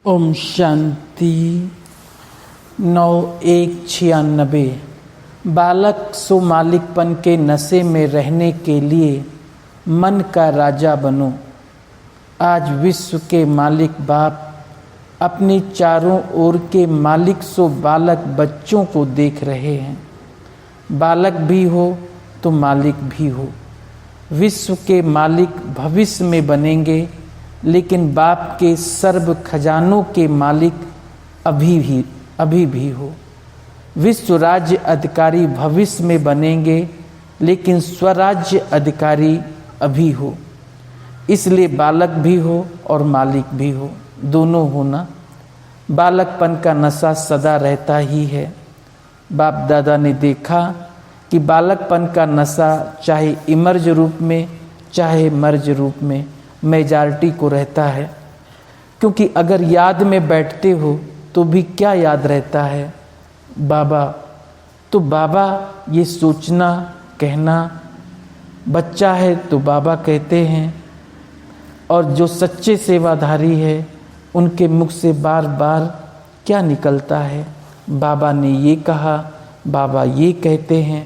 ओम शांति। 9/1/96। बालक सो मालिकपन के नशे में रहने के लिए मन का राजा बनो। आज विश्व के मालिक बाप अपने चारों ओर के मालिक सो बालक बच्चों को देख रहे हैं। बालक भी हो तो मालिक भी हो। विश्व के मालिक भविष्य में बनेंगे, लेकिन बाप के सर्व खजानों के मालिक अभी भी हो। विश्व राज्य अधिकारी भविष्य में बनेंगे, लेकिन स्वराज्य अधिकारी अभी हो। इसलिए बालक भी हो और मालिक भी हो, दोनों होना। बालकपन का नशा सदा रहता ही है। बाप दादा ने देखा कि बालकपन का नशा चाहे इमर्ज रूप में चाहे मर्ज रूप में मेजॉरिटी को रहता है। क्योंकि अगर याद में बैठते हो तो भी क्या याद रहता है? बाबा। तो बाबा ये सोचना कहना, बच्चा है तो बाबा कहते हैं, और जो सच्चे सेवाधारी है उनके मुख से बार बार क्या निकलता है? बाबा ने ये कहा, बाबा ये कहते हैं।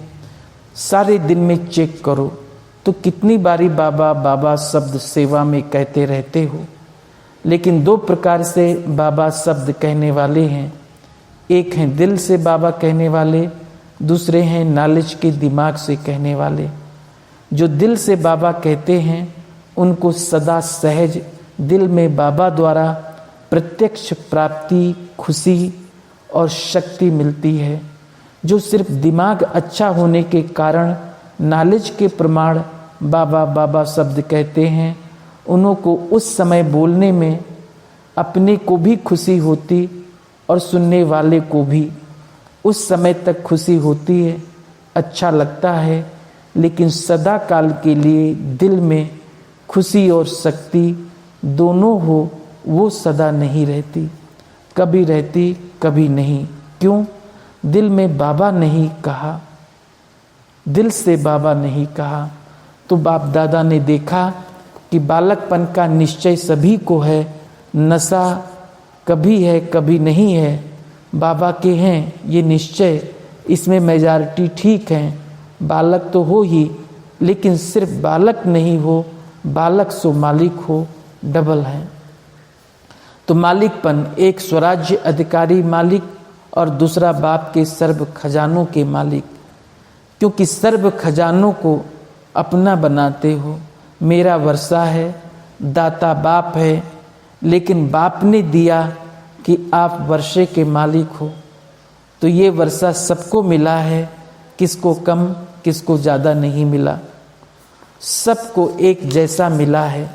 सारे दिन में चेक करो तो कितनी बारी बाबा बाबा शब्द सेवा में कहते रहते हो। लेकिन दो प्रकार से बाबा शब्द कहने वाले हैं। एक हैं दिल से बाबा कहने वाले, दूसरे हैं नॉलेज के दिमाग से कहने वाले। जो दिल से बाबा कहते हैं उनको सदा सहज दिल में बाबा द्वारा प्रत्यक्ष प्राप्ति, खुशी और शक्ति मिलती है। जो सिर्फ दिमाग अच्छा होने के कारण नॉलेज के प्रमाण बाबा बाबा शब्द कहते हैं, उन्हों को उस समय बोलने में अपने को भी खुशी होती और सुनने वाले को भी उस समय तक खुशी होती है, अच्छा लगता है। लेकिन सदा काल के लिए दिल में खुशी और शक्ति दोनों हो, वो सदा नहीं रहती। कभी रहती कभी नहीं। क्यों? दिल में बाबा नहीं कहा, दिल से बाबा नहीं कहा। तो बाप दादा ने देखा कि बालकपन का निश्चय सभी को है, नशा कभी है कभी नहीं है। बाबा के हैं ये निश्चय, इसमें मेजॉरिटी ठीक है। बालक तो हो ही, लेकिन सिर्फ बालक नहीं हो, बालक सो मालिक हो, डबल है। तो मालिकपन एक स्वराज्य अधिकारी मालिक और दूसरा बाप के सर्व खजानों के मालिक। क्योंकि सर्व खजानों को अपना बनाते हो। मेरा वर्षा है, दाता बाप है, लेकिन बाप ने दिया कि आप वर्षे के मालिक हो। तो ये वर्षा सबको मिला है, किसको कम किसको ज़्यादा नहीं मिला, सबको एक जैसा मिला है।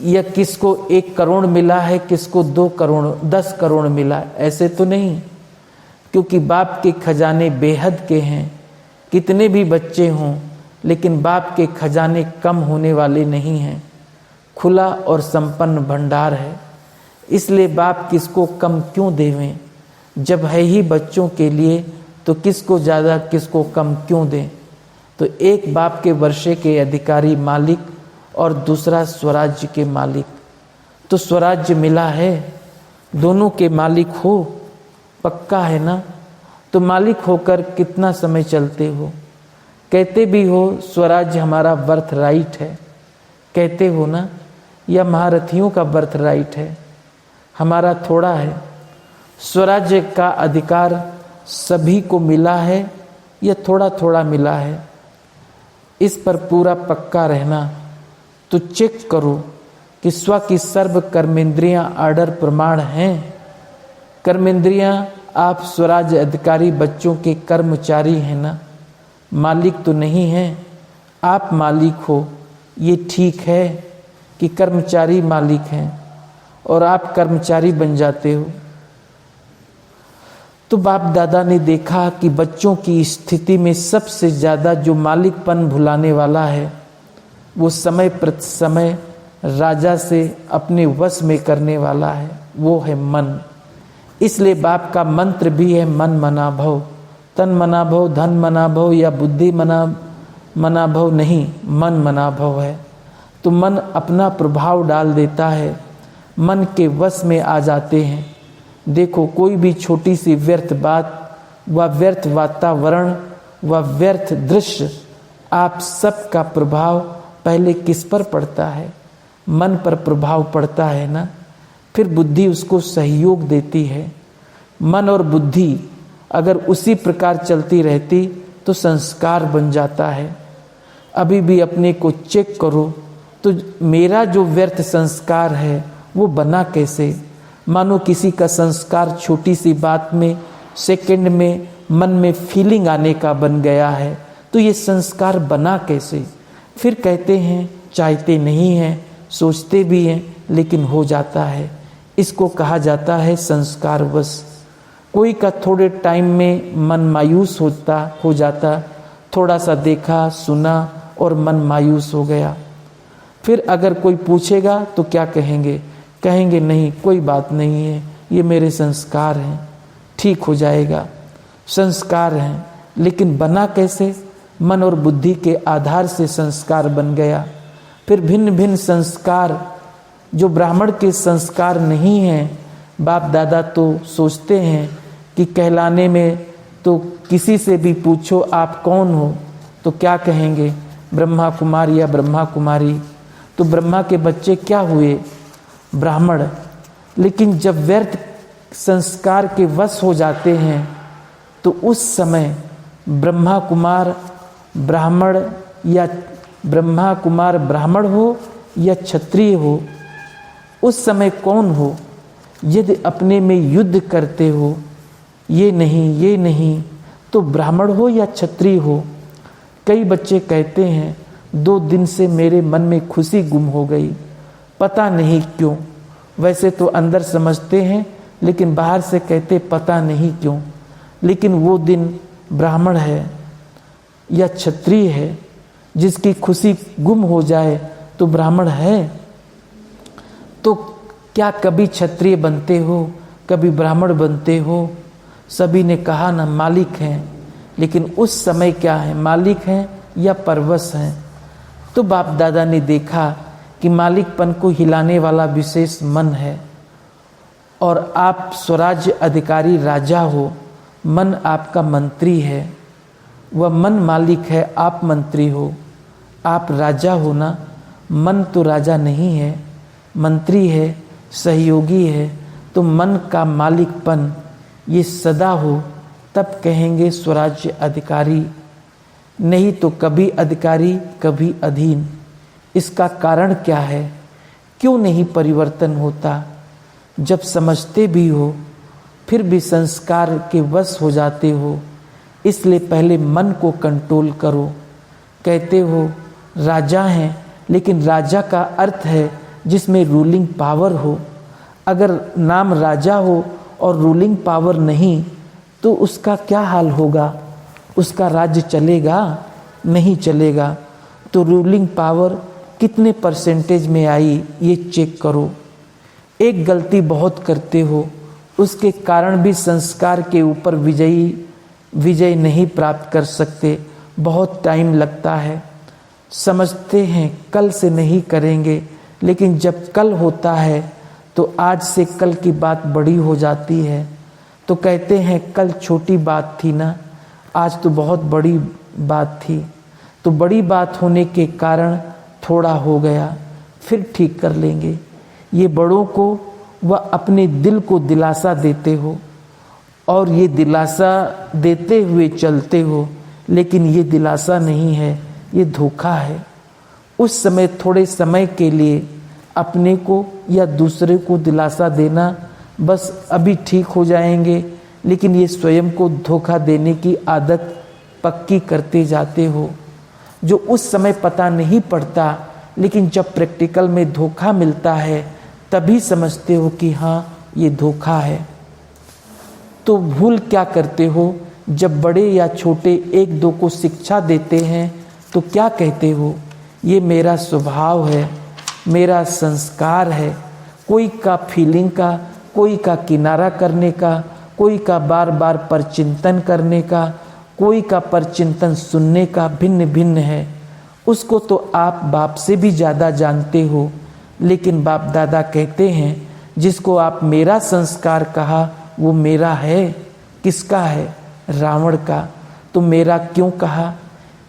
या किसको 1 करोड़ मिला है, किसको 2 करोड़ 10 करोड़ मिला, ऐसे तो नहीं। क्योंकि बाप के खजाने बेहद के हैं। कितने भी बच्चे हों, लेकिन बाप के खजाने कम होने वाले नहीं हैं। खुला और संपन्न भंडार है। इसलिए बाप किसको कम क्यों देवें? जब है ही बच्चों के लिए, तो किसको ज़्यादा किसको कम क्यों दें? तो एक बाप के वर्षे के अधिकारी मालिक और दूसरा स्वराज्य के मालिक। तो स्वराज्य मिला है, दोनों के मालिक हो, पक्का है ना? तो मालिक होकर कितना समय चलते हो? कहते भी हो स्वराज्य हमारा बर्थ राइट है, कहते हो ना? या महारथियों का बर्थ राइट है, हमारा थोड़ा है। स्वराज्य का अधिकार सभी को मिला है या थोड़ा थोड़ा मिला है? इस पर पूरा पक्का रहना। तो चेक करो कि स्व की सर्व कर्मेंद्रियां आर्डर प्रमाण हैं। कर्मेंद्रियां आप स्वराज्य अधिकारी बच्चों के कर्मचारी हैं ना, मालिक तो नहीं हैं। आप मालिक हो, ये ठीक है कि कर्मचारी मालिक हैं और आप कर्मचारी बन जाते हो। तो बाप दादा ने देखा कि बच्चों की स्थिति में सबसे ज़्यादा जो मालिकपन भुलाने वाला है, वो समय प्रति समय राजा से अपने वश में करने वाला है, वो है मन। इसलिए बाप का मंत्र भी है मन मना भव। तन मना भव, धन मना भव या बुद्धि मना भव नहीं, मन मना भव है। तो मन अपना प्रभाव डाल देता है। मन के वश में आ जाते हैं। देखो, कोई भी छोटी सी व्यर्थ बात व व्यर्थ वातावरण व व्यर्थ दृश्य, आप सबका प्रभाव पहले किस पर पड़ता है? मन पर प्रभाव पड़ता है ना। फिर बुद्धि उसको सहयोग देती है। मन और बुद्धि अगर उसी प्रकार चलती रहती तो संस्कार बन जाता है। अभी भी अपने को चेक करो तो मेरा जो व्यर्थ संस्कार है वो बना कैसे? मानो किसी का संस्कार छोटी सी बात में, सेकंड में मन में फीलिंग आने का बन गया है, तो ये संस्कार बना कैसे? फिर कहते हैं चाहते नहीं हैं, सोचते भी हैं, लेकिन हो जाता है। इसको कहा जाता है संस्कारवश। कोई का थोड़े टाइम में मन मायूस हो जाता, थोड़ा सा देखा सुना और मन मायूस हो गया। फिर अगर कोई पूछेगा तो क्या कहेंगे? कहेंगे नहीं, कोई बात नहीं है, ये मेरे संस्कार हैं, ठीक हो जाएगा। संस्कार हैं, लेकिन बना कैसे? मन और बुद्धि के आधार से संस्कार बन गया। फिर भिन्न भिन्न संस्कार जो ब्राह्मण के संस्कार नहीं हैं, बाप दादा तो सोचते हैं कि कहलाने में तो किसी से भी पूछो आप कौन हो तो क्या कहेंगे? ब्रह्मा कुमार या ब्रह्मा कुमारी। तो ब्रह्मा के बच्चे क्या हुए? ब्राह्मण। लेकिन जब व्यर्थ संस्कार के वश हो जाते हैं तो उस समय ब्रह्मा कुमार ब्राह्मण या ब्रह्मा कुमार ब्राह्मण हो या क्षत्रिय हो, उस समय कौन हो? यदि अपने में युद्ध करते हो, ये नहीं, तो ब्राह्मण हो या क्षत्रिय हो। कई बच्चे कहते हैं 2 दिन से मेरे मन में खुशी गुम हो गई, पता नहीं क्यों। वैसे तो अंदर समझते हैं, लेकिन बाहर से कहते पता नहीं क्यों। लेकिन वो दिन ब्राह्मण है या क्षत्रिय है, जिसकी खुशी गुम हो जाए तो ब्राह्मण है। तो क्या कभी क्षत्रिय बनते हो, कभी ब्राह्मण बनते हो? सभी ने कहा ना मालिक हैं, लेकिन उस समय क्या है, मालिक हैं या परवश हैं? तो बाप दादा ने देखा कि मालिकपन को हिलाने वाला विशेष मन है, और आप स्वराज्य अधिकारी राजा हो, मन आपका मंत्री है। वह मन मालिक है, आप मंत्री हो। आप राजा हो ना, मन तो राजा नहीं है, मंत्री है, सहयोगी है। तो मन का मालिकपन ये सदा हो, तब कहेंगे स्वराज्य अधिकारी। नहीं तो कभी अधिकारी कभी अधीन। इसका कारण क्या है? क्यों नहीं परिवर्तन होता? जब समझते भी हो फिर भी संस्कार के वश हो जाते हो। इसलिए पहले मन को कंट्रोल करो। कहते हो राजा हैं, लेकिन राजा का अर्थ है जिसमें रूलिंग पावर हो। अगर नाम राजा हो और रूलिंग पावर नहीं तो उसका क्या हाल होगा? उसका राज्य चलेगा? नहीं चलेगा। तो रूलिंग पावर कितने परसेंटेज में आई ये चेक करो। एक गलती बहुत करते हो, उसके कारण भी संस्कार के ऊपर विजय नहीं प्राप्त कर सकते। बहुत टाइम लगता है। समझते हैं कल से नहीं करेंगे, लेकिन जब कल होता है तो आज से कल की बात बड़ी हो जाती है। तो कहते हैं कल छोटी बात थी ना, आज तो बहुत बड़ी बात थी। तो बड़ी बात होने के कारण थोड़ा हो गया, फिर ठीक कर लेंगे। ये बड़ों को वह अपने दिल को दिलासा देते हो, और ये दिलासा देते हुए चलते हो, लेकिन ये दिलासा नहीं है, ये धोखा है। उस समय थोड़े समय के लिए अपने को या दूसरे को दिलासा देना, बस अभी ठीक हो जाएंगे, लेकिन ये स्वयं को धोखा देने की आदत पक्की करते जाते हो, जो उस समय पता नहीं पड़ता, लेकिन जब प्रैक्टिकल में धोखा मिलता है तभी समझते हो कि हाँ ये धोखा है। तो भूल क्या करते हो? जब बड़े या छोटे एक दो को शिक्षा देते हैं तो क्या कहते हो? ये मेरा स्वभाव है, मेरा संस्कार है। कोई का फीलिंग का, कोई का किनारा करने का, कोई का बार बार परचिंतन करने का, कोई का परचिंतन सुनने का भिन्न भिन्न है। उसको तो आप बाप से भी ज़्यादा जानते हो, लेकिन बाप दादा कहते हैं जिसको आप मेरा संस्कार कहा वो मेरा है। किसका है? रावण का। तो मेरा क्यों कहा?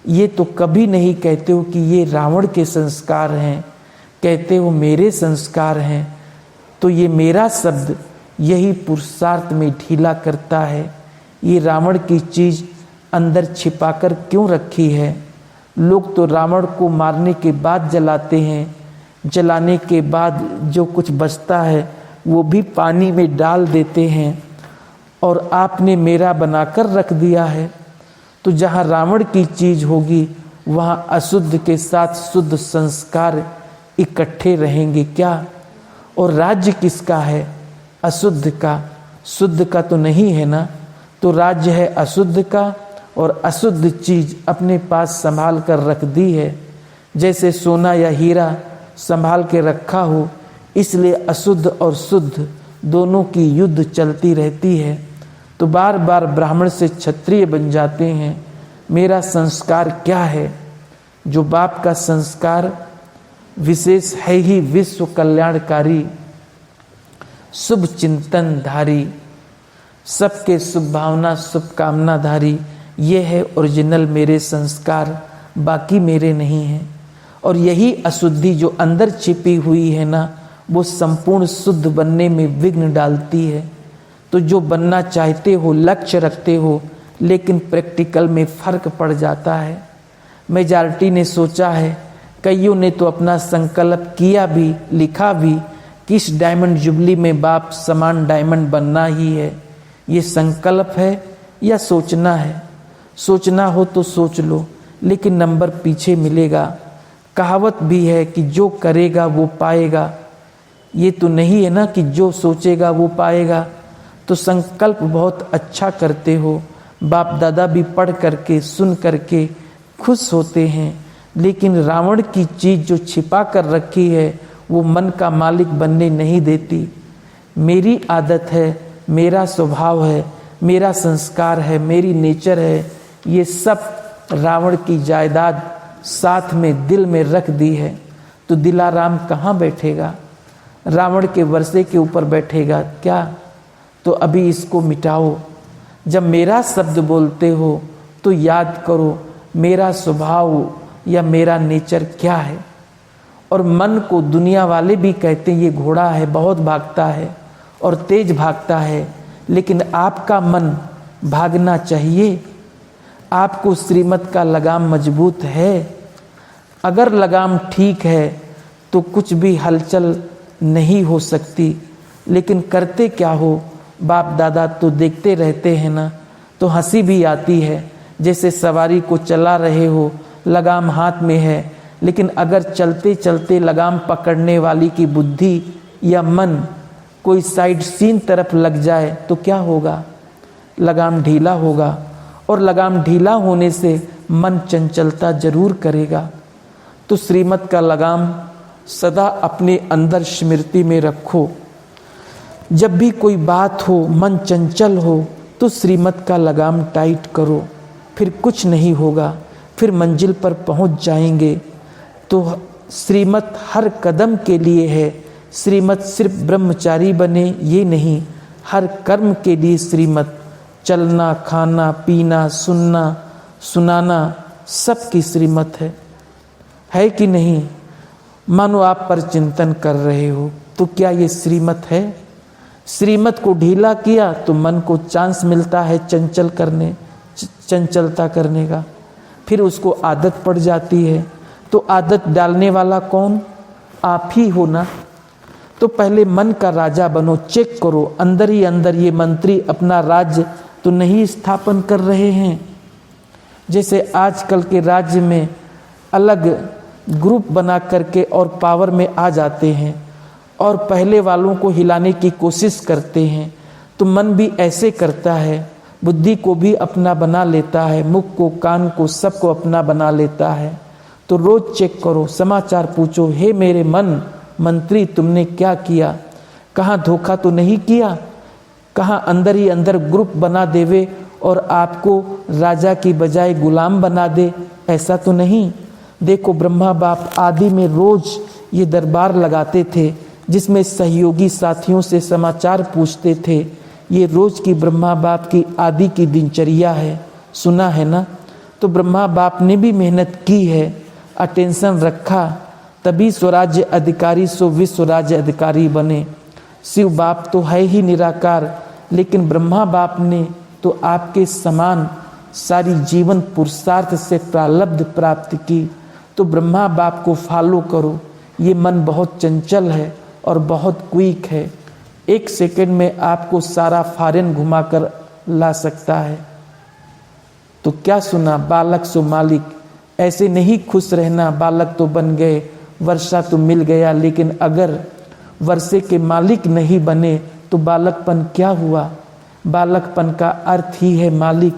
ये तो कभी नहीं कहते हो कि ये रावण के संस्कार हैं, कहते हो मेरे संस्कार हैं। तो ये मेरा शब्द यही पुरुषार्थ में ढीला करता है। ये रावण की चीज़ अंदर छिपाकर क्यों रखी है? लोग तो रावण को मारने के बाद जलाते हैं, जलाने के बाद जो कुछ बचता है वो भी पानी में डाल देते हैं, और आपने मेरा बनाकर रख दिया है। तो जहाँ रावण की चीज़ होगी वहाँ अशुद्ध के साथ शुद्ध संस्कार इकट्ठे रहेंगे क्या? और राज्य किसका है? अशुद्ध का, शुद्ध का तो नहीं है ना। तो राज्य है अशुद्ध का, और अशुद्ध चीज़ अपने पास संभाल कर रख दी है। जैसे सोना या हीरा संभाल के रखा हो, इसलिए अशुद्ध और शुद्ध दोनों की युद्ध चलती रहती है। तो बार बार ब्राह्मण से क्षत्रिय बन जाते हैं। मेरा संस्कार क्या है? जो बाप का संस्कार विशेष है ही विश्व कल्याणकारी, शुभ चिंतन धारी, सबके शुभ भावना शुभ कामना धारी, ये है ओरिजिनल मेरे संस्कार, बाकी मेरे नहीं हैं। और यही अशुद्धि जो अंदर छिपी हुई है ना, वो संपूर्ण शुद्ध बनने में विघ्न डालती है। तो जो बनना चाहते हो, लक्ष्य रखते हो, लेकिन प्रैक्टिकल में फर्क पड़ जाता है। मेजॉरिटी ने सोचा है, कईयों ने तो अपना संकल्प किया भी, लिखा भी कि इस डायमंड जुबली में बाप समान डायमंड बनना ही है। ये संकल्प है या सोचना है? सोचना हो तो सोच लो, लेकिन नंबर पीछे मिलेगा। कहावत भी है कि जो करेगा वो पाएगा। ये तो नहीं है ना कि जो सोचेगा वो पाएगा। तो संकल्प बहुत अच्छा करते हो, बाप दादा भी पढ़ करके सुन करके खुश होते हैं, लेकिन रावण की चीज़ जो छिपा कर रखी है वो मन का मालिक बनने नहीं देती। मेरी आदत है, मेरा स्वभाव है, मेरा संस्कार है, मेरी नेचर है, ये सब रावण की जायदाद साथ में दिल में रख दी है। तो दिलाराम कहाँ बैठेगा? रावण के वर्षे के ऊपर बैठेगा क्या? तो अभी इसको मिटाओ। जब मेरा शब्द बोलते हो तो याद करो मेरा स्वभाव या मेरा नेचर क्या है। और मन को दुनिया वाले भी कहते हैं ये घोड़ा है, बहुत भागता है और तेज भागता है, लेकिन आपका मन भागना चाहिए। आपको श्रीमत का लगाम मजबूत है। अगर लगाम ठीक है तो कुछ भी हलचल नहीं हो सकती। लेकिन करते क्या हो? बाप दादा तो देखते रहते हैं ना, तो हंसी भी आती है। जैसे सवारी को चला रहे हो, लगाम हाथ में है, लेकिन अगर चलते चलते लगाम पकड़ने वाली की बुद्धि या मन कोई साइड सीन तरफ लग जाए तो क्या होगा? लगाम ढीला होगा, और लगाम ढीला होने से मन चंचलता जरूर करेगा। तो श्रीमत का लगाम सदा अपने अंदर स्मृति में रखो। जब भी कोई बात हो, मन चंचल हो, तो श्रीमत का लगाम टाइट करो, फिर कुछ नहीं होगा, फिर मंजिल पर पहुंच जाएंगे। तो श्रीमत हर कदम के लिए है। श्रीमत सिर्फ ब्रह्मचारी बने ये नहीं, हर कर्म के लिए श्रीमत। चलना, खाना, पीना, सुनना, सुनाना, सब की श्रीमत है कि नहीं? मानो आप पर चिंतन कर रहे हो, तो क्या ये श्रीमत है? श्रीमत को ढीला किया तो मन को चांस मिलता है चंचलता करने का, फिर उसको आदत पड़ जाती है। तो आदत डालने वाला कौन? आप ही हो ना। तो पहले मन का राजा बनो, चेक करो अंदर ही अंदर ये मंत्री अपना राज्य तो नहीं स्थापन कर रहे हैं। जैसे आजकल के राज्य में अलग ग्रुप बना करके और पावर में आ जाते हैं और पहले वालों को हिलाने की कोशिश करते हैं। तो मन भी ऐसे करता है, बुद्धि को भी अपना बना लेता है, मुख को, कान को, सबको अपना बना लेता है। तो रोज चेक करो, समाचार पूछो, हे मेरे मन मंत्री तुमने क्या किया? कहाँ धोखा तो नहीं किया? कहाँ अंदर ही अंदर ग्रुप बना देवे और आपको राजा की बजाय गुलाम बना दे? ऐसा तो नहीं। देखो ब्रह्मा बाप आदि में रोज ये दरबार लगाते थे, जिसमें सहयोगी साथियों से समाचार पूछते थे। ये रोज की ब्रह्मा बाप की आदि की दिनचर्या है, सुना है ना। तो ब्रह्मा बाप ने भी मेहनत की है, अटेंशन रखा, तभी स्वराज्य अधिकारी सो विश्व राज्य अधिकारी बने। शिव बाप तो है ही निराकार, लेकिन ब्रह्मा बाप ने तो आपके समान सारी जीवन पुरुषार्थ से प्रारब्ध प्राप्त की। तो ब्रह्मा बाप को फॉलो करो। ये मन बहुत चंचल है और बहुत क्विक है, 1 सेकंड में आपको सारा फॉरेन घुमाकर ला सकता है। तो क्या सुना, बालक सो मालिक। ऐसे नहीं खुश रहना, बालक तो बन गए, वर्षा तो मिल गया, लेकिन अगर वर्षे के मालिक नहीं बने तो बालकपन क्या हुआ। बालकपन का अर्थ ही है मालिक,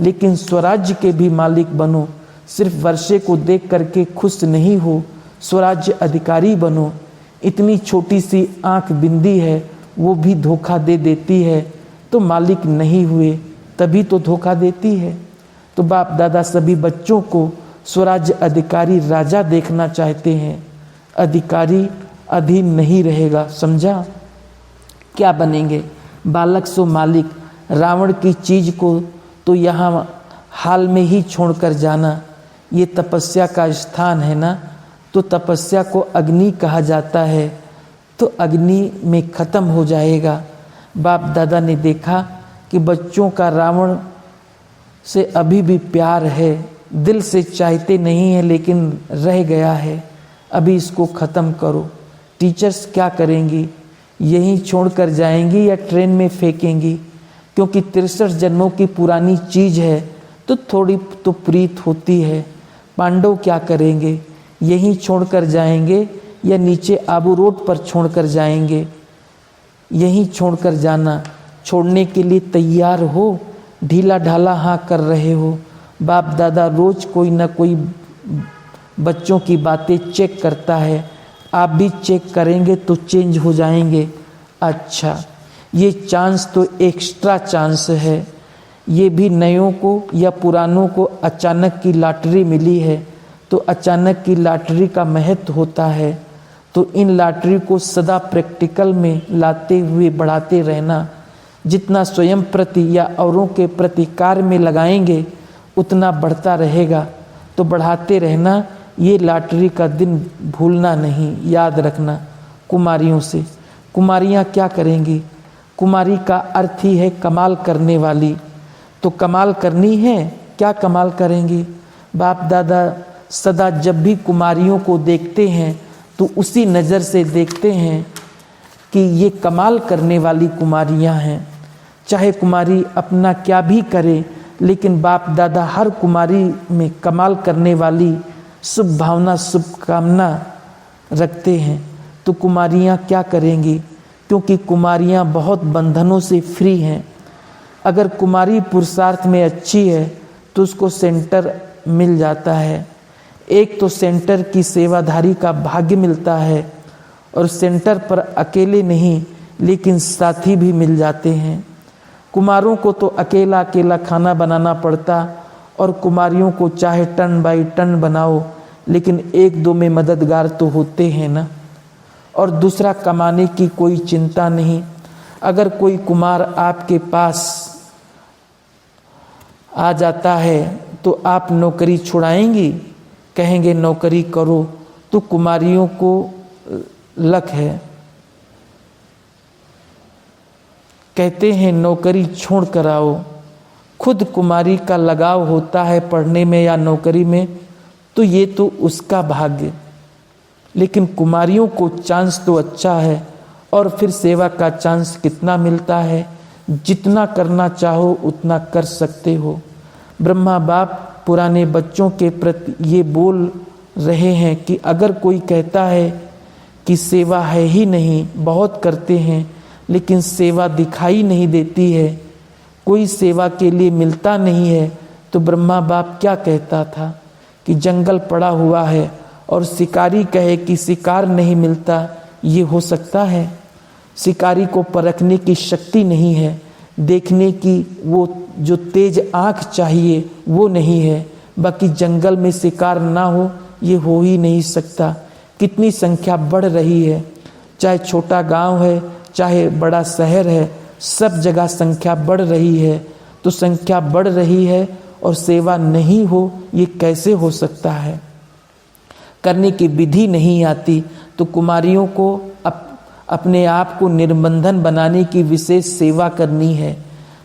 लेकिन स्वराज्य के भी मालिक बनो। सिर्फ वर्षे को देख करके खुश नहीं हो, स्वराज्य अधिकारी बनो। इतनी छोटी सी आंख बिंदी है, वो भी धोखा दे देती है, तो मालिक नहीं हुए, तभी तो धोखा देती है। तो बाप दादा सभी बच्चों को स्वराज्य अधिकारी राजा देखना चाहते हैं। अधिकारी अधीन नहीं रहेगा, समझा। क्या बनेंगे, बालक सो मालिक। रावण की चीज को तो यहाँ हाल में ही छोड़कर जाना। ये तपस्या का स्थान है ना, तो तपस्या को अग्नि कहा जाता है, तो अग्नि में खत्म हो जाएगा। बाप दादा ने देखा कि बच्चों का रावण से अभी भी प्यार है, दिल से चाहते नहीं है, लेकिन रह गया है, अभी इसको ख़त्म करो। टीचर्स क्या करेंगी, यहीं छोड़कर जाएंगी या ट्रेन में फेंकेंगी, क्योंकि 63 जन्मों की पुरानी चीज़ है, तो थोड़ी तो प्रीत होती है। पांडव क्या करेंगे, यहीं छोड़कर जाएंगे या नीचे आबू रोड पर छोड़कर जाएंगे। यहीं छोड़कर जाना, छोड़ने के लिए तैयार हो, ढीला ढाला हाँ कर रहे हो। बाप दादा रोज कोई ना कोई बच्चों की बातें चेक करता है, आप भी चेक करेंगे तो चेंज हो जाएंगे। अच्छा, ये चांस तो एक्स्ट्रा चांस है, ये भी नयों को या पुरानों को अचानक की लॉटरी मिली है, तो अचानक की लॉटरी का महत्व होता है। तो इन लॉटरी को सदा प्रैक्टिकल में लाते हुए बढ़ाते रहना। जितना स्वयं प्रति या औरों के प्रति कार्य में लगाएंगे, उतना बढ़ता रहेगा। तो बढ़ाते रहना, ये लॉटरी का दिन भूलना नहीं, याद रखना। कुमारियों से, कुमारियाँ क्या करेंगी, कुमारी का अर्थ ही है कमाल करने वाली। तो कमाल करनी है, क्या कमाल करेंगी। बाप दादा सदा जब भी कुमारियों को देखते हैं तो उसी नज़र से देखते हैं कि ये कमाल करने वाली कुमारियां हैं। चाहे कुमारी अपना क्या भी करे, लेकिन बाप दादा हर कुमारी में कमाल करने वाली शुभ भावना, शुभ कामना रखते हैं। तो कुमारियां क्या करेंगी, क्योंकि कुमारियां बहुत बंधनों से फ्री हैं। अगर कुमारी पुरुषार्थ में अच्छी है तो उसको सेंटर मिल जाता है। एक तो सेंटर की सेवाधारी का भाग्य मिलता है, और सेंटर पर अकेले नहीं लेकिन साथी भी मिल जाते हैं। कुमारों को तो अकेला अकेला खाना बनाना पड़ता, और कुमारियों को चाहे टन बाई टन बनाओ, लेकिन 1-2 में मददगार तो होते हैं ना। और दूसरा, कमाने की कोई चिंता नहीं। अगर कोई कुमार आपके पास आ जाता है तो आप नौकरी छुड़ाएंगी, कहेंगे नौकरी करो। तो कुमारियों को लक है, कहते हैं नौकरी छोड़ कर आओ। खुद कुमारी का लगाव होता है पढ़ने में या नौकरी में, तो ये तो उसका भाग्य। लेकिन कुमारियों को चांस तो अच्छा है, और फिर सेवा का चांस कितना मिलता है, जितना करना चाहो उतना कर सकते हो। ब्रह्मा बाप पुराने बच्चों के प्रति ये बोल रहे हैं कि अगर कोई कहता है कि सेवा है ही नहीं, बहुत करते हैं लेकिन सेवा दिखाई नहीं देती है, कोई सेवा के लिए मिलता नहीं है, तो ब्रह्मा बाप क्या कहता था कि जंगल पड़ा हुआ है और शिकारी कहे कि शिकार नहीं मिलता, ये हो सकता है। शिकारी को परखने की शक्ति नहीं है, देखने की वो जो तेज आँख चाहिए वो नहीं है। बाकी जंगल में शिकार ना हो, ये हो ही नहीं सकता। कितनी संख्या बढ़ रही है, चाहे छोटा गांव है चाहे बड़ा शहर है, सब जगह संख्या बढ़ रही है। तो संख्या बढ़ रही है और सेवा नहीं हो, ये कैसे हो सकता है? करने की विधि नहीं आती। तो कुमारियों को अपने आप को निर्बंधन बनाने की विशेष सेवा करनी है।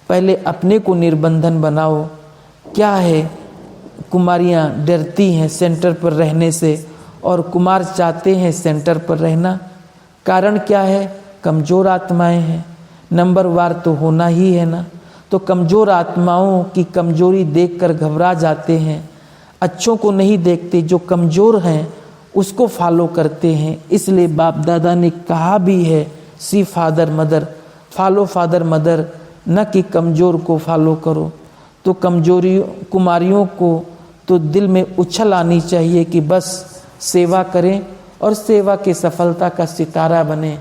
पहले अपने को निर्बंधन बनाओ। क्या है, कुमारियाँ डरती हैं सेंटर पर रहने से और कुमार चाहते हैं सेंटर पर रहना। कारण क्या है? कमज़ोर आत्माएं हैं। नंबर वार तो होना ही है ना। तो कमज़ोर आत्माओं की कमज़ोरी देखकर घबरा जाते हैं, अच्छों को नहीं देखते, जो कमज़ोर हैं उसको फॉलो करते हैं। इसलिए बाप दादा ने कहा भी है, see father mother, follow father mother, न कि कमज़ोर को फॉलो करो। तो कमजोरी कुमारियों को तो दिल में उछल आनी चाहिए कि बस सेवा करें और सेवा की सफलता का सितारा बने,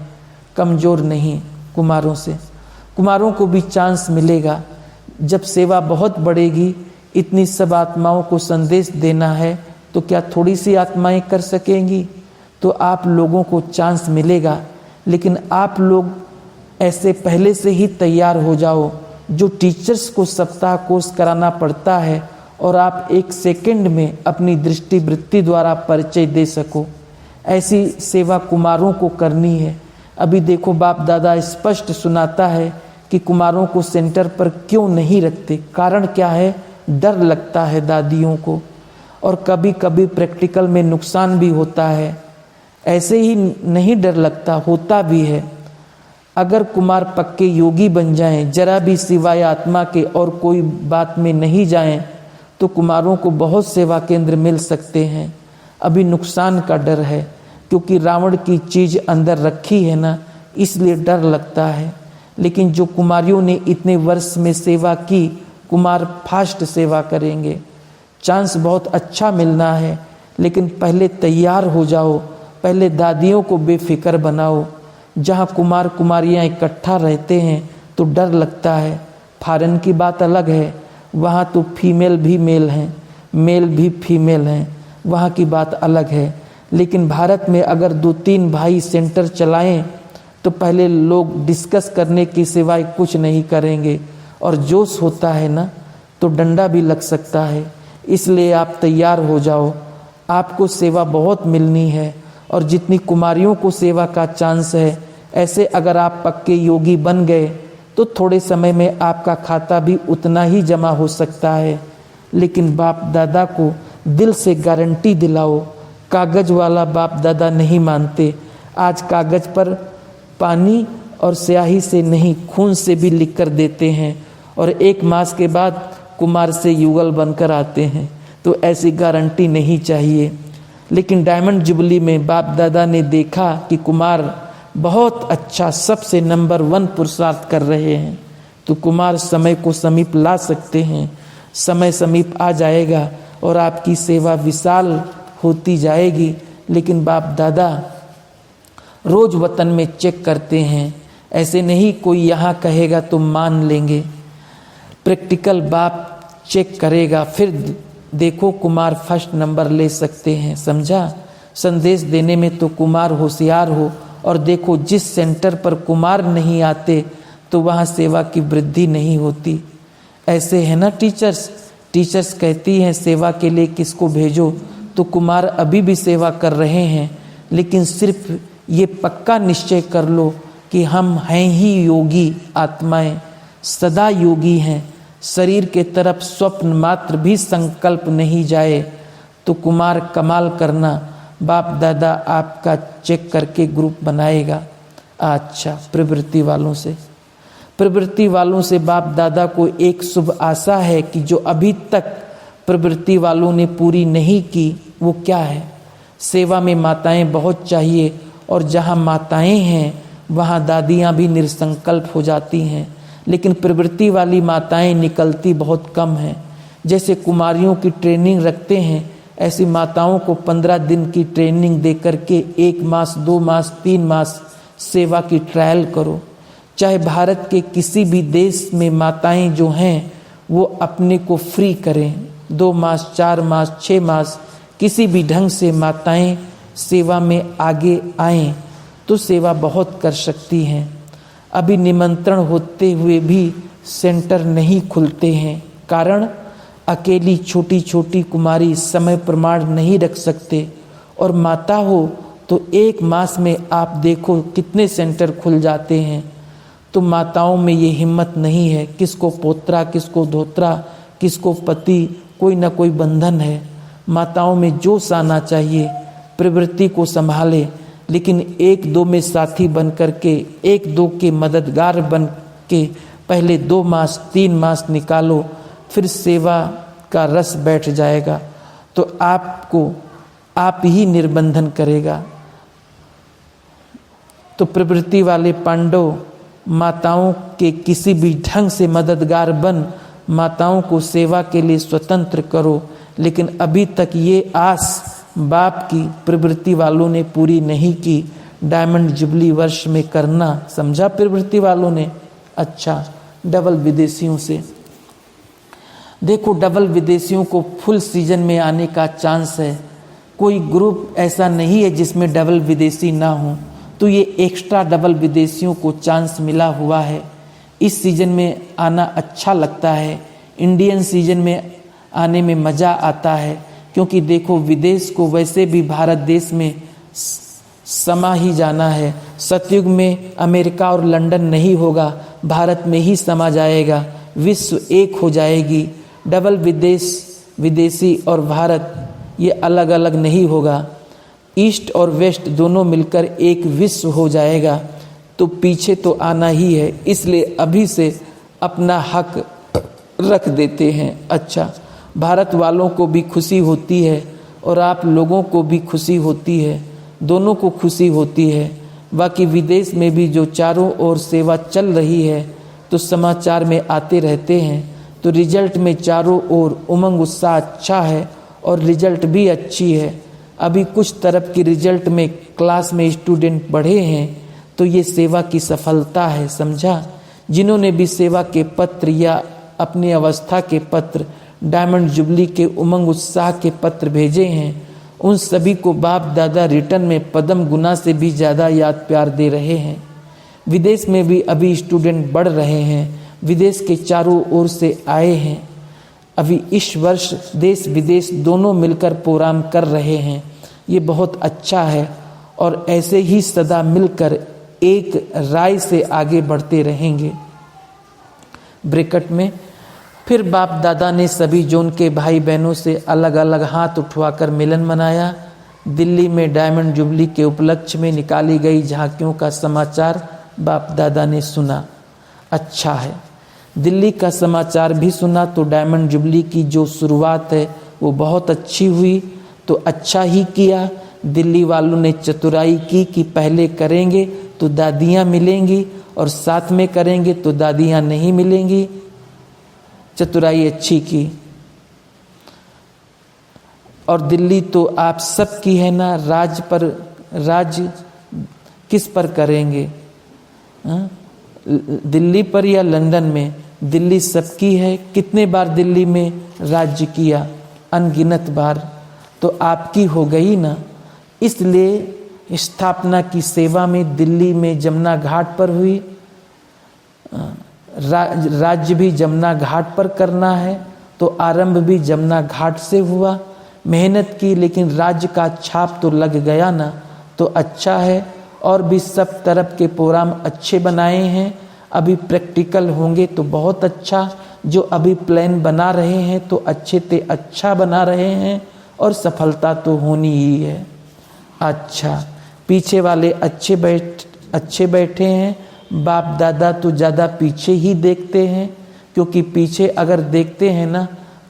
कमज़ोर नहीं। कुमारों को भी चांस मिलेगा। जब सेवा बहुत बढ़ेगी, इतनी सब आत्माओं को संदेश देना है, तो क्या थोड़ी सी आत्माएं कर सकेंगी? तो आप लोगों को चांस मिलेगा, लेकिन आप लोग ऐसे पहले से ही तैयार हो जाओ। जो टीचर्स को सप्ताह कोर्स कराना पड़ता है और आप 1 सेकंड में अपनी दृष्टि वृत्ति द्वारा परिचय दे सको, ऐसी सेवा कुमारों को करनी है। अभी देखो बाप दादा स्पष्ट सुनाता है कि कुमारों को सेंटर पर क्यों नहीं रखते। कारण क्या है? डर लगता है दादियों को, और कभी कभी प्रैक्टिकल में नुकसान भी होता है। ऐसे ही नहीं डर लगता, होता भी है। अगर कुमार पक्के योगी बन जाएं, जरा भी सिवाय आत्मा के और कोई बात में नहीं जाएं, तो कुमारों को बहुत सेवा केंद्र मिल सकते हैं। अभी नुकसान का डर है, क्योंकि रावण की चीज़ अंदर रखी है ना, इसलिए डर लगता है। लेकिन जो कुमारियों ने इतने वर्ष में सेवा की, कुमार फास्ट सेवा करेंगे। चांस बहुत अच्छा मिलना है, लेकिन पहले तैयार हो जाओ। पहले दादियों को बेफिक्र बनाओ। जहाँ कुमार कुमारियाँ इकट्ठा रहते हैं तो डर लगता है। फॉरेन की बात अलग है, वहाँ तो फीमेल भी मेल हैं, मेल भी फीमेल हैं, वहाँ की बात अलग है। लेकिन भारत में अगर 2-3 भाई सेंटर चलाएं तो पहले लोग डिस्कस करने की सिवाय कुछ नहीं करेंगे, और जोश होता है ना तो डंडा भी लग सकता है। इसलिए आप तैयार हो जाओ, आपको सेवा बहुत मिलनी है। और जितनी कुमारियों को सेवा का चांस है, ऐसे अगर आप पक्के योगी बन गए तो थोड़े समय में आपका खाता भी उतना ही जमा हो सकता है। लेकिन बाप दादा को दिल से गारंटी दिलाओ। कागज वाला बाप दादा नहीं मानते। आज कागज पर पानी और स्याही से नहीं, खून से भी लिख कर देते हैं, और 1 मास के बाद कुमार से युगल बनकर आते हैं। तो ऐसी गारंटी नहीं चाहिए। लेकिन डायमंड जुबली में बाप दादा ने देखा कि कुमार बहुत अच्छा, सबसे नंबर 1 पुरुषार्थ कर रहे हैं, तो कुमार समय को समीप ला सकते हैं। समय समीप आ जाएगा और आपकी सेवा विशाल होती जाएगी। लेकिन बाप दादा रोज वतन में चेक करते हैं। ऐसे नहीं कोई यहाँ कहेगा तो मान लेंगे। प्रैक्टिकल बाप चेक करेगा, फिर देखो कुमार फर्स्ट नंबर ले सकते हैं। समझा? संदेश देने में तो कुमार होशियार हो। और देखो जिस सेंटर पर कुमार नहीं आते तो वहाँ सेवा की वृद्धि नहीं होती। ऐसे है ना टीचर्स कहती हैं सेवा के लिए किसको भेजो, तो कुमार अभी भी सेवा कर रहे हैं। लेकिन सिर्फ ये पक्का निश्चय कर लो कि हम हैं ही योगी आत्माएं, सदा योगी हैं। शरीर के तरफ स्वप्न मात्र भी संकल्प नहीं जाए तो कुमार कमाल करना। बाप दादा आपका चेक करके ग्रुप बनाएगा। अच्छा, प्रवृत्ति वालों से बाप दादा को एक शुभ आशा है कि जो अभी तक प्रवृत्ति वालों ने पूरी नहीं की, वो क्या है? सेवा में माताएं बहुत चाहिए, और जहाँ माताएं हैं वहाँ दादियाँ भी निसंकल्प हो जाती हैं। लेकिन प्रवृत्ति वाली माताएं निकलती बहुत कम हैं। जैसे कुमारियों की ट्रेनिंग रखते हैं, ऐसी माताओं को 15 दिन की ट्रेनिंग दे करके 1 मास, 2 मास, 3 मास सेवा की ट्रायल करो। चाहे भारत के किसी भी देश में माताएं जो हैं वो अपने को फ्री करें। 2 मास, 4 मास, 6 मास, किसी भी ढंग से माताएं सेवा में आगे आएं। तो सेवा बहुत कर सकती हैं। अभी निमंत्रण होते हुए भी सेंटर नहीं खुलते हैं, कारण अकेली छोटी छोटी कुमारी समय प्रमाण नहीं रख सकते, और माता हो तो 1 मास में आप देखो कितने सेंटर खुल जाते हैं। तो माताओं में ये हिम्मत नहीं है, किसको पोत्रा, किसको धोत्रा, किसको पति, कोई ना कोई बंधन है। माताओं में जोश आना चाहिए, प्रवृत्ति को संभाले, लेकिन 1-2 में साथी बन करके, 1-2 के मददगार बन के पहले 2 मास 3 मास निकालो, फिर सेवा का रस बैठ जाएगा तो आपको आप ही निर्बंधन करेगा। तो प्रवृत्ति वाले पांडव माताओं के किसी भी ढंग से मददगार बन माताओं को सेवा के लिए स्वतंत्र करो, लेकिन अभी तक ये आस बाप की प्रवृत्ति वालों ने पूरी नहीं की। डायमंड जुबली वर्ष में करना समझा प्रवृत्ति वालों ने। अच्छा, डबल विदेशियों से देखो, डबल विदेशियों को फुल सीजन में आने का चांस है। कोई ग्रुप ऐसा नहीं है जिसमें डबल विदेशी ना हो, तो ये एक्स्ट्रा डबल विदेशियों को चांस मिला हुआ है। इस सीजन में आना अच्छा लगता है, इंडियन सीजन में आने में मज़ा आता है, क्योंकि देखो विदेश को वैसे भी भारत देश में समा ही जाना है। सतयुग में अमेरिका और लंदन नहीं होगा, भारत में ही समा जाएगा, विश्व एक हो जाएगी। डबल विदेशी और भारत ये अलग अलग नहीं होगा, ईस्ट और वेस्ट दोनों मिलकर एक विश्व हो जाएगा। तो पीछे तो आना ही है, इसलिए अभी से अपना हक रख देते हैं। अच्छा, भारत वालों को भी खुशी होती है और आप लोगों को भी खुशी होती है, दोनों को खुशी होती है। बाकी विदेश में भी जो चारों ओर सेवा चल रही है तो समाचार में आते रहते हैं, तो रिजल्ट में चारों ओर उमंग उत्साह अच्छा है और रिजल्ट भी अच्छी है। अभी कुछ तरफ की रिजल्ट में क्लास में स्टूडेंट बढ़े हैं, तो ये सेवा की सफलता है, समझा। जिन्होंने भी सेवा के पत्र या अपनी अवस्था के पत्र, डायमंड जुबली के उमंग उत्साह के पत्र भेजे हैं, उन सभी को बाप दादा रिटर्न में पद्म गुना से भी ज़्यादा याद प्यार दे रहे हैं। विदेश में भी अभी स्टूडेंट बढ़ रहे हैं, विदेश के चारों ओर से आए हैं। अभी इस वर्ष देश विदेश दोनों मिलकर प्रोग्राम कर रहे हैं, ये बहुत अच्छा है, और ऐसे ही सदा मिलकर एक राय से आगे बढ़ते रहेंगे। ब्रैकेट में फिर बाप दादा ने सभी जोन के भाई बहनों से अलग अलग हाथ उठवाकर मिलन मनाया। दिल्ली में डायमंड जुबली के उपलक्ष्य में निकाली गई झांकियों का समाचार बाप दादा ने सुना। अच्छा है, दिल्ली का समाचार भी सुना तो डायमंड जुबली की जो शुरुआत है वो बहुत अच्छी हुई। तो अच्छा ही किया, दिल्ली वालों ने चतुराई की कि पहले करेंगे तो दादियाँ मिलेंगी और साथ में करेंगे तो दादियाँ नहीं मिलेंगी। चतुराई अच्छी की। और दिल्ली तो आप सब की है ना, राज किस पर करेंगे, दिल्ली पर या लंदन में? दिल्ली सबकी है। कितने बार दिल्ली में राज्य किया? अनगिनत बार। तो आपकी हो गई ना। इसलिए स्थापना की सेवा में दिल्ली में जमुना घाट पर हुई, राज्य भी जमुना घाट पर करना है, तो आरंभ भी जमुना घाट से हुआ। मेहनत की, लेकिन राज्य का छाप तो लग गया ना, तो अच्छा है। और भी सब तरफ के प्रोग्राम अच्छे बनाए हैं, अभी प्रैक्टिकल होंगे तो बहुत अच्छा। जो अभी प्लान बना रहे हैं तो अच्छे ते अच्छा बना रहे हैं, और सफलता तो होनी ही है। अच्छा, पीछे वाले अच्छे बैठे हैं। बाप दादा तो ज़्यादा पीछे ही देखते हैं, क्योंकि पीछे अगर देखते हैं ना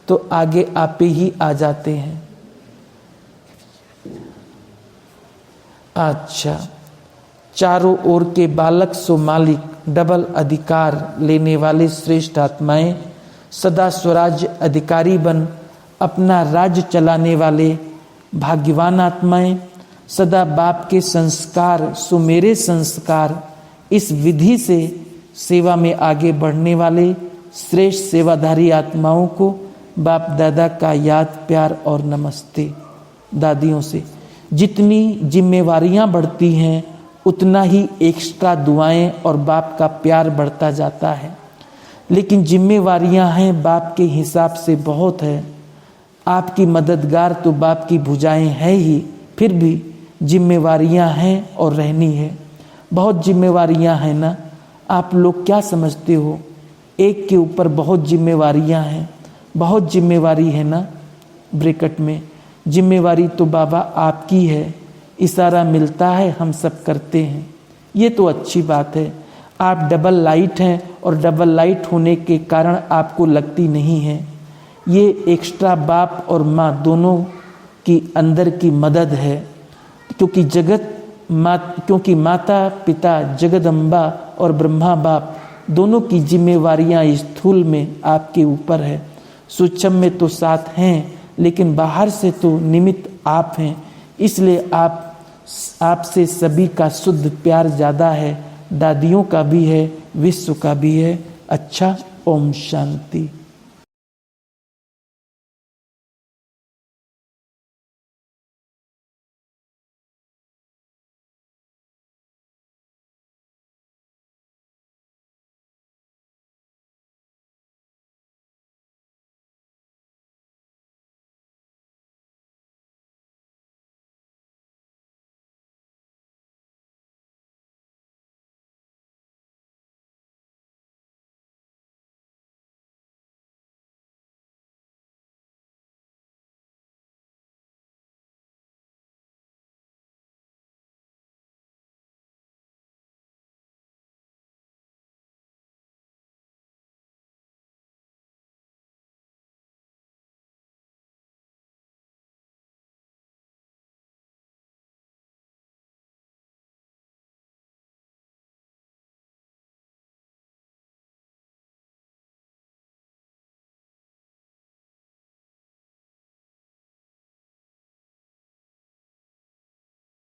तो आगे आप ही आ जाते हैं। अच्छा, चारों ओर के बालक सो मालिक, डबल अधिकार लेने वाले श्रेष्ठ आत्माएं, सदा स्वराज्य अधिकारी बन अपना राज्य चलाने वाले भाग्यवान आत्माएं, सदा बाप के संस्कार सो मेरे संस्कार, इस विधि से सेवा में आगे बढ़ने वाले श्रेष्ठ सेवाधारी आत्माओं को बाप दादा का याद प्यार और नमस्ते। दादियों से जितनी जिम्मेवारियां बढ़ती हैं उतना ही एक्स्ट्रा दुआएं और बाप का प्यार बढ़ता जाता है। लेकिन जिम्मेवारियां हैं बाप के हिसाब से बहुत है। आपकी मददगार तो बाप की भुजाएं हैं ही, फिर भी जिम्मेवारियां हैं और रहनी है। बहुत जिम्मेवारियां हैं ना। आप लोग क्या समझते हो, एक के ऊपर बहुत जिम्मेवारियां हैं, बहुत जिम्मेवारी है ना। ब्रैकेट में जिम्मेवारी तो बाबा आपकी है, इशारा मिलता है हम सब करते हैं, ये तो अच्छी बात है। आप डबल लाइट हैं और डबल लाइट होने के कारण आपको लगती नहीं है। ये एक्स्ट्रा बाप और माँ दोनों की अंदर की मदद है, क्योंकि माता पिता जगदम्बा और ब्रह्मा बाप दोनों की जिम्मेवारियां स्थूल में आपके ऊपर है। सूक्ष्म में तो साथ हैं, लेकिन बाहर से तो निमित्त आप हैं। इसलिए आपसे सभी का शुद्ध प्यार ज़्यादा है, दादियों का भी है, विश्व का भी है। अच्छा, ओम शांति।